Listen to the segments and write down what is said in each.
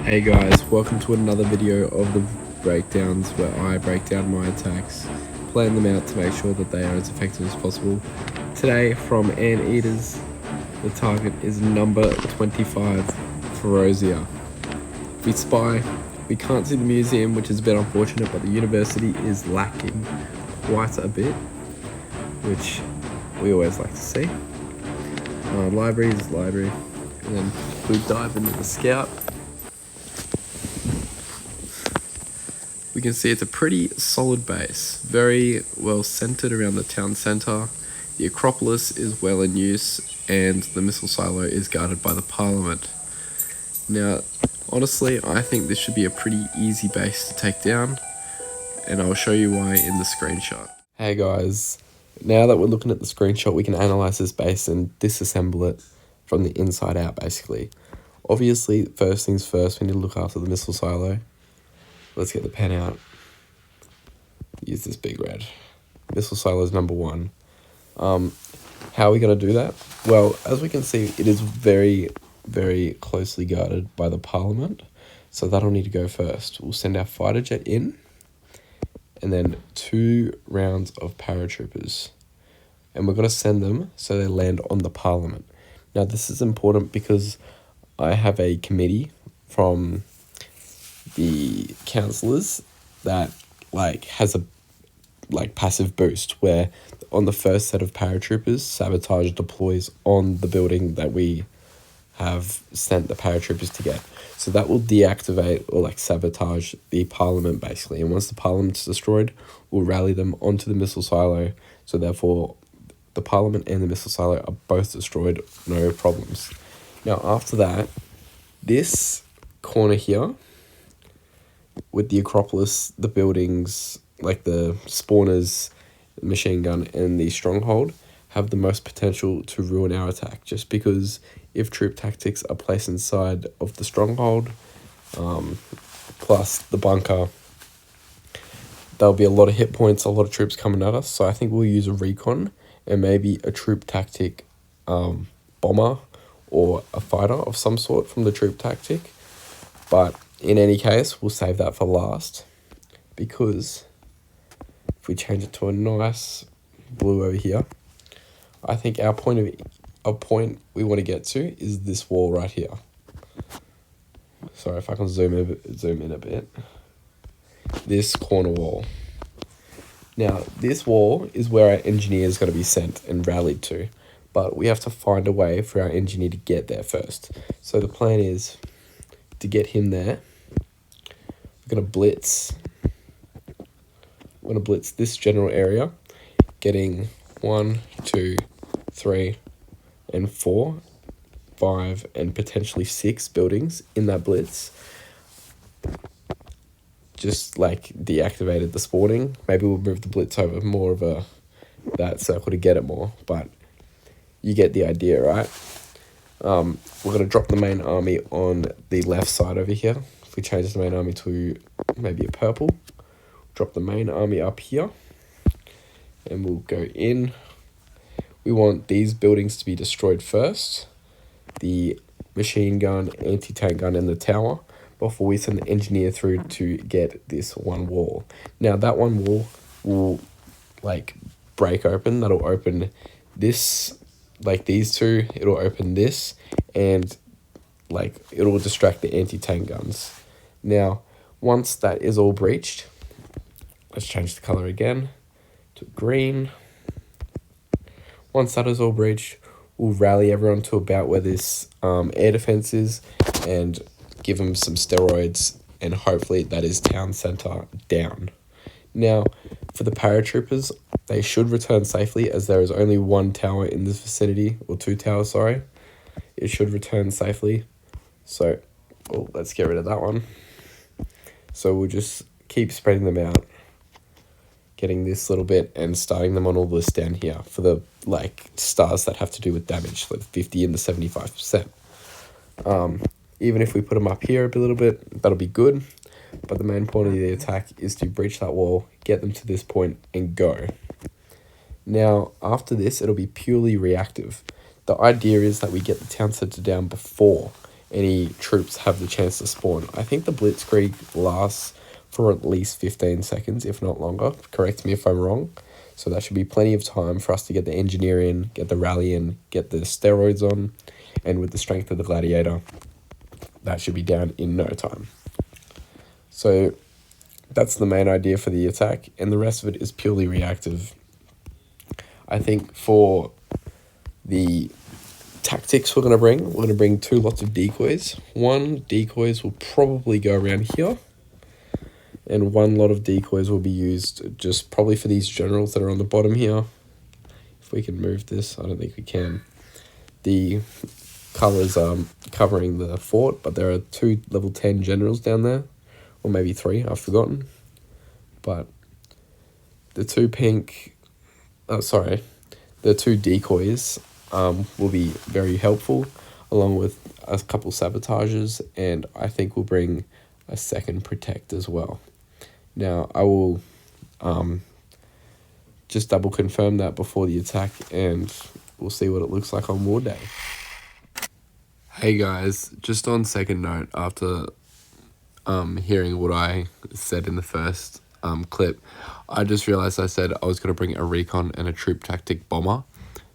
Hey guys, welcome to another video of the breakdowns where I break down my attacks, plan them out to make sure that they are as effective as possible. Today from Anteaters, the target is number 25, Ferosia. We spy, we can't see the museum, which is a bit unfortunate, but the university is lacking quite a bit, which we always like to see. Library is library, and then we dive into the scout. We can see it's a pretty solid base, very well centered around the town center. The Acropolis is well in use, and the missile silo is guarded by the Parliament. Now, honestly, I think this should be a pretty easy base to take down, and I'll show you why in the screenshot. Hey guys, now that we're looking at the screenshot, we can analyze this base and disassemble it from the inside out, basically. Obviously, first things first, we need to look after the missile silo. Let's get the pen out. Use this big red. Missile silo is number 1. How are we going to do that? Well, as we can see, it is very, very closely guarded by the Parliament. So that'll need to go first. We'll send our fighter jet in. And then 2 rounds of paratroopers. And we're going to send them so they land on the Parliament. Now, this is important because I have a committee from the councillors that has a passive boost where on the first set of paratroopers, sabotage deploys on the building that we have sent the paratroopers to get. So that will deactivate or sabotage the Parliament basically. And once the Parliament's destroyed, we'll rally them onto the missile silo. So therefore the Parliament and the missile silo are both destroyed, no problems. Now after that, this corner here with the Acropolis, the buildings, the spawners, machine gun, and the stronghold have the most potential to ruin our attack. Just because if troop tactics are placed inside of the stronghold, plus the bunker, there'll be a lot of hit points, a lot of troops coming at us. So I think we'll use a recon and maybe a troop tactic bomber or a fighter of some sort from the troop tactic. But in any case, we'll save that for last, because if we change it to a nice blue over here, I think our point we want to get to is this wall right here. Sorry if I can zoom in a bit. This corner wall. Now, this wall is where our engineer is going to be sent and rallied to, but we have to find a way for our engineer to get there first. So the plan is to get him there. We're going to blitz. We're going to blitz this general area, getting 1, 2, 3, and 4, 5, and potentially 6 buildings in that blitz. Just deactivated the spawning. Maybe we'll move the blitz over more of that circle to get it more, but you get the idea, right? We're going to drop the main army on the left side over here. If we change the main army to maybe a purple, drop the main army up here, and we'll go in. We want these buildings to be destroyed first, the machine gun, anti-tank gun, and the tower, before we send the engineer through to get this one wall. Now that one wall will break open. That'll open this, these two. It'll open this, and it'll distract the anti-tank guns. Now once that is all breached, let's change the color again to green. Once that is all breached, we'll rally everyone to about where this air defense is and give them some steroids, and hopefully that is town center down. Now, for the paratroopers, they should return safely as there is only 1 tower in this vicinity, or 2 towers, sorry. It should return safely. So, let's get rid of that one. So we'll just keep spreading them out, getting this little bit and starting them on all this down here for the stars that have to do with damage, 50 and the 75%. Even if we put them up here a little bit, that'll be good. But the main point of the attack is to breach that wall, get them to this point, and go. Now, after this, it'll be purely reactive. The idea is that we get the town center down before any troops have the chance to spawn. I think the Blitzkrieg lasts for at least 15 seconds, if not longer. Correct me if I'm wrong. So that should be plenty of time for us to get the engineer in, get the rally in, get the steroids on, and with the strength of the gladiator, that should be down in no time. So that's the main idea for the attack, and the rest of it is purely reactive. I think for the tactics we're going to bring 2 lots of decoys. One decoys will probably go around here, and 1 lot of decoys will be used just probably for these generals that are on the bottom here. If we can move this, I don't think we can. The colors are covering the fort, but there are 2 level 10 generals down there, or maybe 3, I've forgotten. But the 2 the 2 decoys will be very helpful, along with a couple sabotages, and I think we'll bring a second protect as well. Now, I will just double confirm that before the attack, and we'll see what it looks like on war day. Hey guys, just on second note, after hearing what I said in the first clip, I just realized I said I was going to bring a recon and a troop tactic bomber.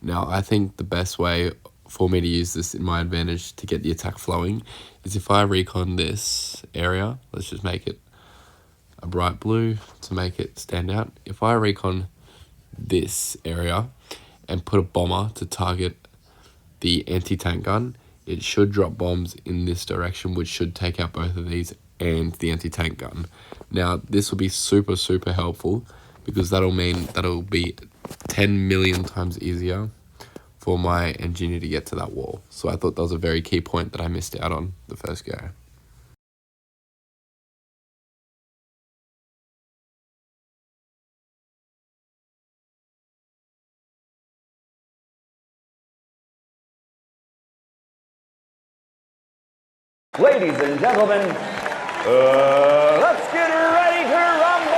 Now, I think the best way for me to use this in my advantage to get the attack flowing is if I recon this area. Let's just make it a bright blue to make it stand out. If I recon this area and put a bomber to target the anti-tank gun, it should drop bombs in this direction, which should take out both of these and the anti-tank gun. Now, this will be super, super helpful, because that'll mean that'll be 10 million times easier for my engineer to get to that wall. So I thought that was a very key point that I missed out on the first go. Ladies and gentlemen, let's get ready to rumble!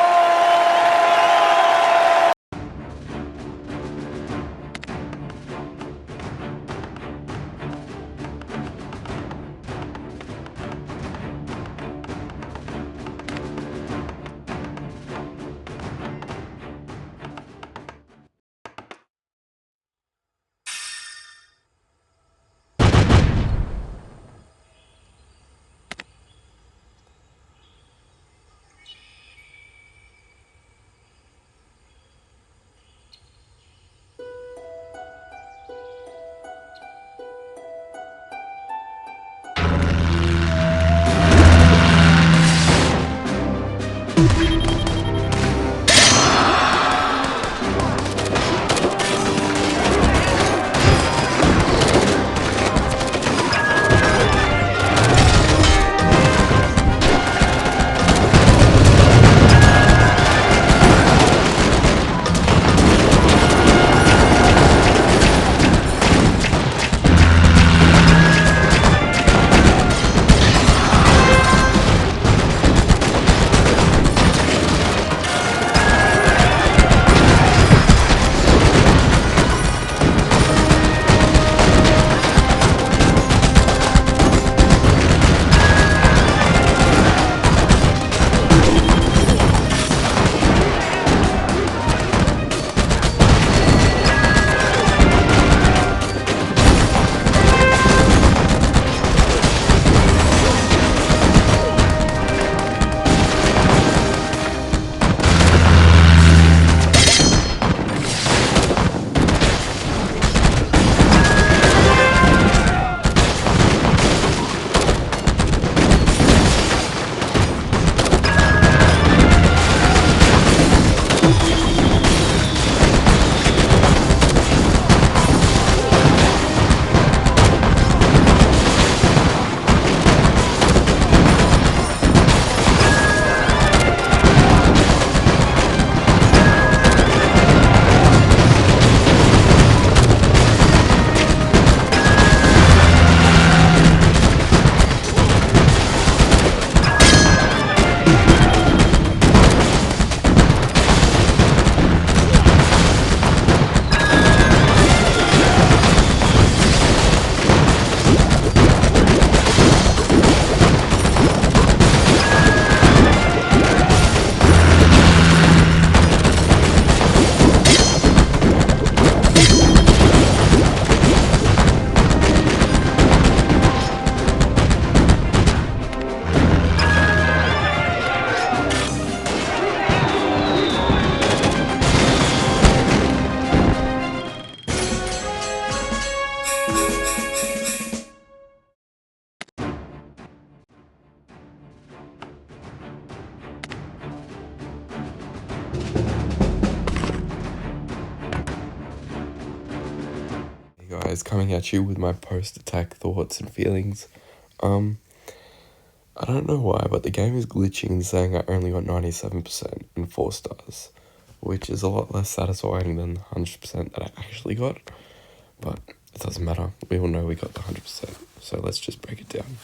guys, coming at you with my post-attack thoughts and feelings. I don't know why, but the game is glitching and saying I only got 97% and 4 stars, which is a lot less satisfying than the 100% that I actually got, but it doesn't matter. We all know we got the 100%, so let's just break it down.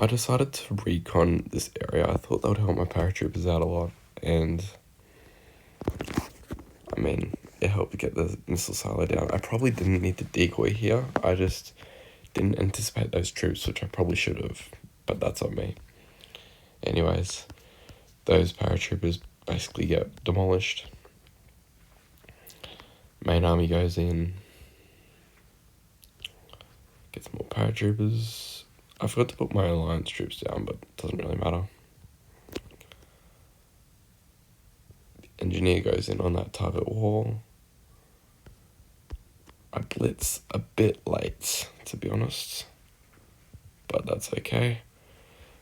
I decided to recon this area. I thought that would help my paratroopers out a lot, and I mean, it helped get the missile silo down. I probably didn't need to decoy here. I just didn't anticipate those troops, which I probably should have, but that's on me. Anyways, those paratroopers basically get demolished. Main army goes in, gets more paratroopers. I forgot to put my alliance troops down, but it doesn't really matter. The engineer goes in on that target wall. I blitz a bit late, to be honest, but that's okay.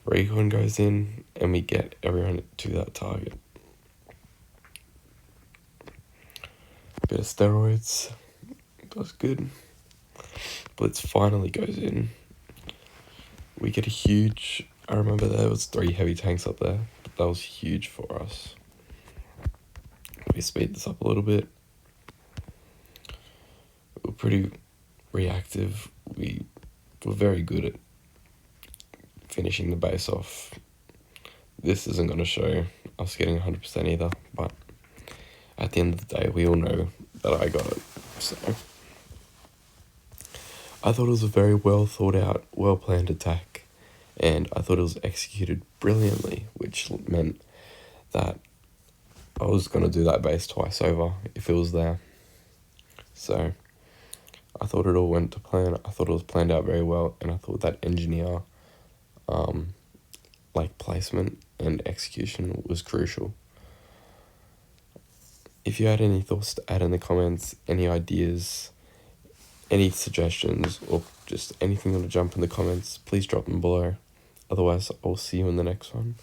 Recon goes in, and we get everyone to that target. Bit of steroids, that's good. Blitz finally goes in. We get a huge, I remember there was 3 heavy tanks up there, but that was huge for us. We speed this up a little bit. We're pretty reactive. We were very good at finishing the base off. This isn't going to show us getting 100% either, but at the end of the day, we all know that I got it. So I thought it was a very well thought out, well planned attack, and I thought it was executed brilliantly, which meant that I was going to do that base twice over if it was there. So I thought it all went to plan. I thought it was planned out very well, and I thought that engineer placement and execution was crucial. If you had any thoughts to add in the comments, any ideas, any suggestions, or just anything you want to jump in the comments, please drop them below. Otherwise, I'll see you in the next one.